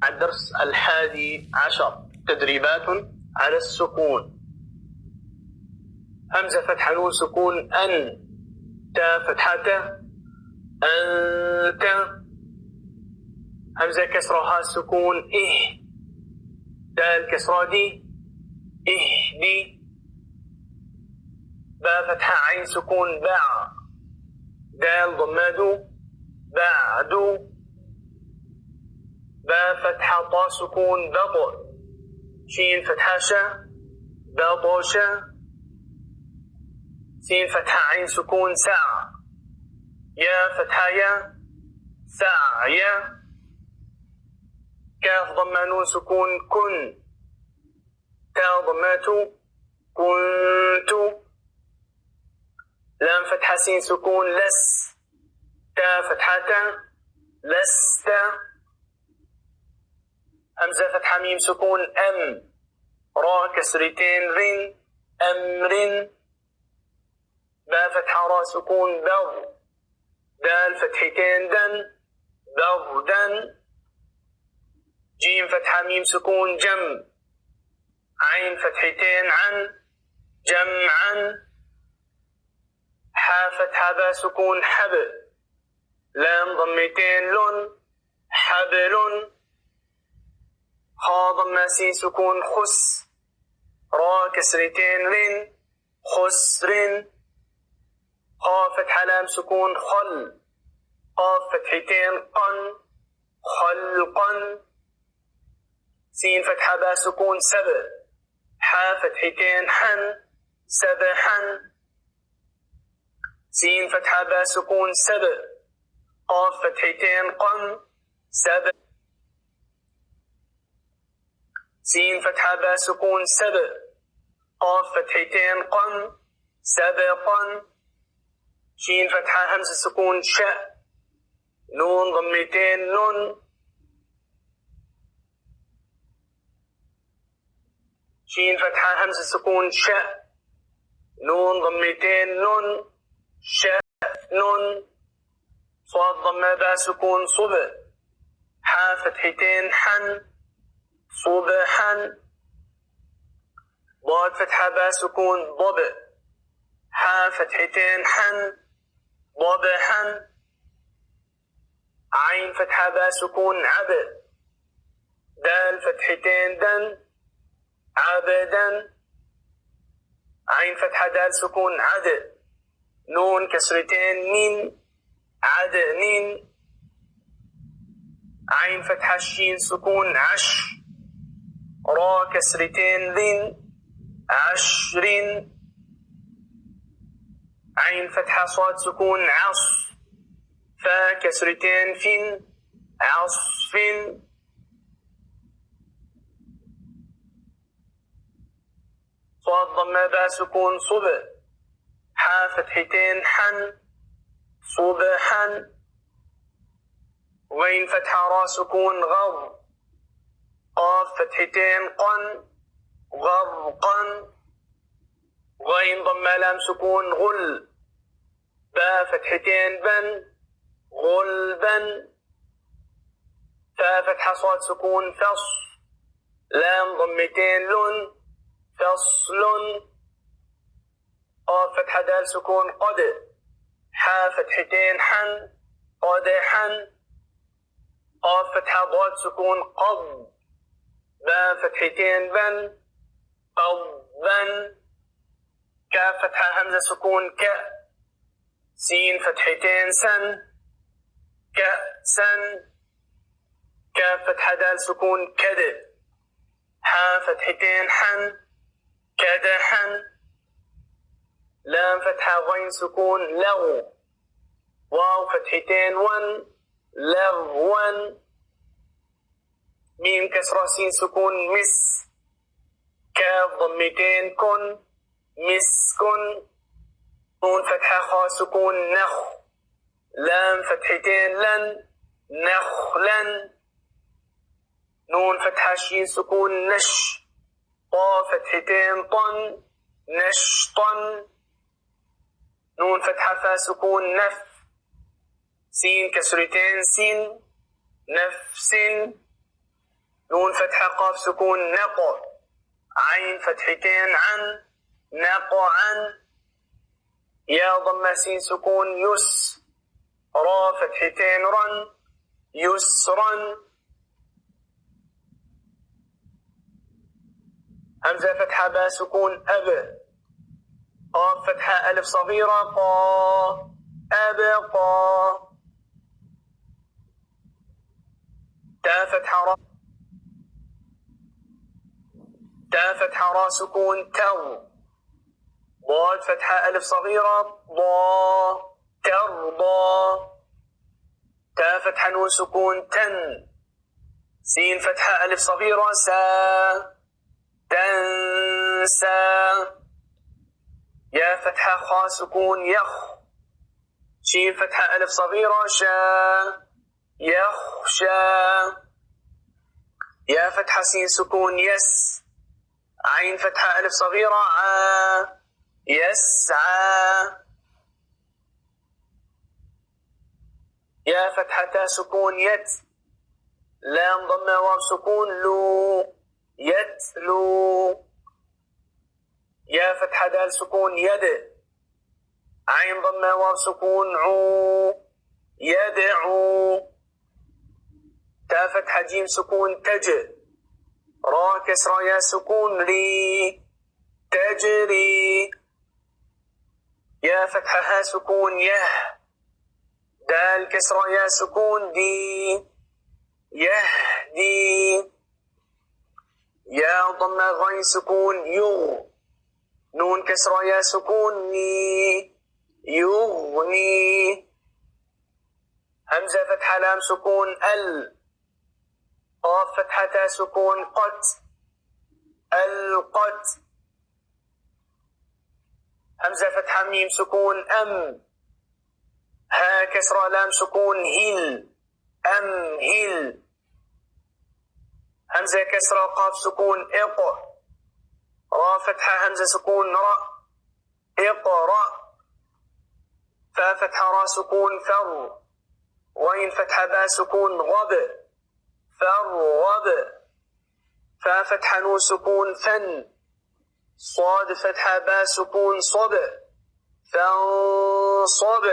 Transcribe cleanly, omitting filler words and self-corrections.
الدرس 11 تدريبات على السكون. همزة فتحة نون سكون أن، تا فتحة تا أنت. همزة كسرها سكون إه، دال كسرة دي إهدي. با فتحة عين سكون باع، دال ضمادو بعدو. با فتحة طا سكون بط، شين فتحة شا بطشا. سين فتحة عين سكون سع، يا فتحة يا سعيا. كاف ضمة نون سكون كن، تا ضماتو كنتو. لام فتحة سين سكون لس، تا فتحة تا لست. همزة فتحة ميم سكون أم، را كسرتين رن أمر. با فتحة را سكون بغ، دال فتحتين دن بغدن. جيم فتحة ميم سكون جم، عين فتحتين عن جمعا. حا فتحة با سكون حب، لام ضمتين لن حبل. خا ضم سين سكون خس، را كسرتين رن خسر. خا فتحة لام سكون خل، قاف فتحتين قن خلقا. سين فتحة با سكون سبع، حا فتحتين حن سبحا. سين فتحة با سكون سبع، قاف فتحتين قن سبع. سين فتحة با سكون سبع، قاف فتحتين قن سبقا. شين فتحة همزة سكون شاء، نون ضمتين نون. شين فتحة همزة سكون شاء، نون ضمتين نون شأن. صاد ضمة با سكون صبع، حا فتحتين حن صبحا. ضاد فتحة با سكون ضبع، حا فتحتين حن ضبحا. عين فتحة با سكون عبع، دال فتحتين دن عبدا. عين فتحة دال سكون عد، نون كسرتين من عدن. عين فتحة شين سكون عش، را كسرتين ذن عشر. عين فتحة صاد سكون عص، فا كسرتين فن عصف. صاد ضمة با سكون صبع، حا فتحتين حن صبحا. غين فتحة را سكون غض، قاف فتحتين قن غضقا. غين ضمة لام سكون غل، با فتحتين بن غلبا. فا فتحة صاد سكون فص، لام ضمتين لن فصل. قاف فتحة دال سكون قد، حا فتحتين حن قدحا. قاف فتحة ضاد سكون قض، با فتحتين بن قضبا. كاف فتحة همزة سكون ك، سين فتحتين سن كأسا. كاف فتحة دال سكون كد، حا فتحتين حن كدحا. لام فتحة غين سكون لغو، واو فتحتين ون لغوا. ميم كسرة سين سكون مس، كاف ضمتين كن مسكن. نون فتحة خا سكون نخ، لام فتحتين لن نخلا. نون فتحة شين سكون نش، طا فتحتين طن نشطا. نون فتحة فا سكون نف، سين كسرتين سين نفس. نون فتحة قاف سكون نق، عين فتحتين عن، نق عن. يا ضمة سين سكون يس، را فتحتين رن، يسرا. همزة فتحة با سكون أب، قاف فتحة ألف صغيرة قا، أبقى. تا فتحة را، تا فتحة را سكون تر، ضاد فتحة ألف صغيرة ضا، ترضى. تا فتحة نون سكون تن، سين فتحة ألف صغيرة سا، تنسى. يا فتحة خا سكون يخ، شين فتحة ألف صغيرة شا، يخشى. يا فتحة سين سكون يس، عين فتحة ألف صغيرة عا، يسعى. يا فتحة تا سكون يت، لام ضمة واو سكون لو، يتلو. يا فتحة دال سكون يد، عين ضمة واو سكون عو، يدعو. تا فتحة جيم سكون تج، را كسرى يا سكون ري، تجري. يا فتحة ها سكون يه، دال كسرى يا سكون دي، يهدي. يا ضمة غين سكون يغ، نون كسرى يا سكون ني، يغني. همزة فتحة لام سكون ال، قاف فتحة تا سكون قت، القت. همزة فتحة ميم سكون أم، ها كسرى لام سكون هل، أمهل. همزة كسرى قاف سكون إق، را فتحة همزة سكون را، اقرأ. فا فتحة را سكون فر، غين فتحة با سكون غب، فرغب. فا فتحة نون سكون فن، صاد فتحة با سكون صب، فانصب.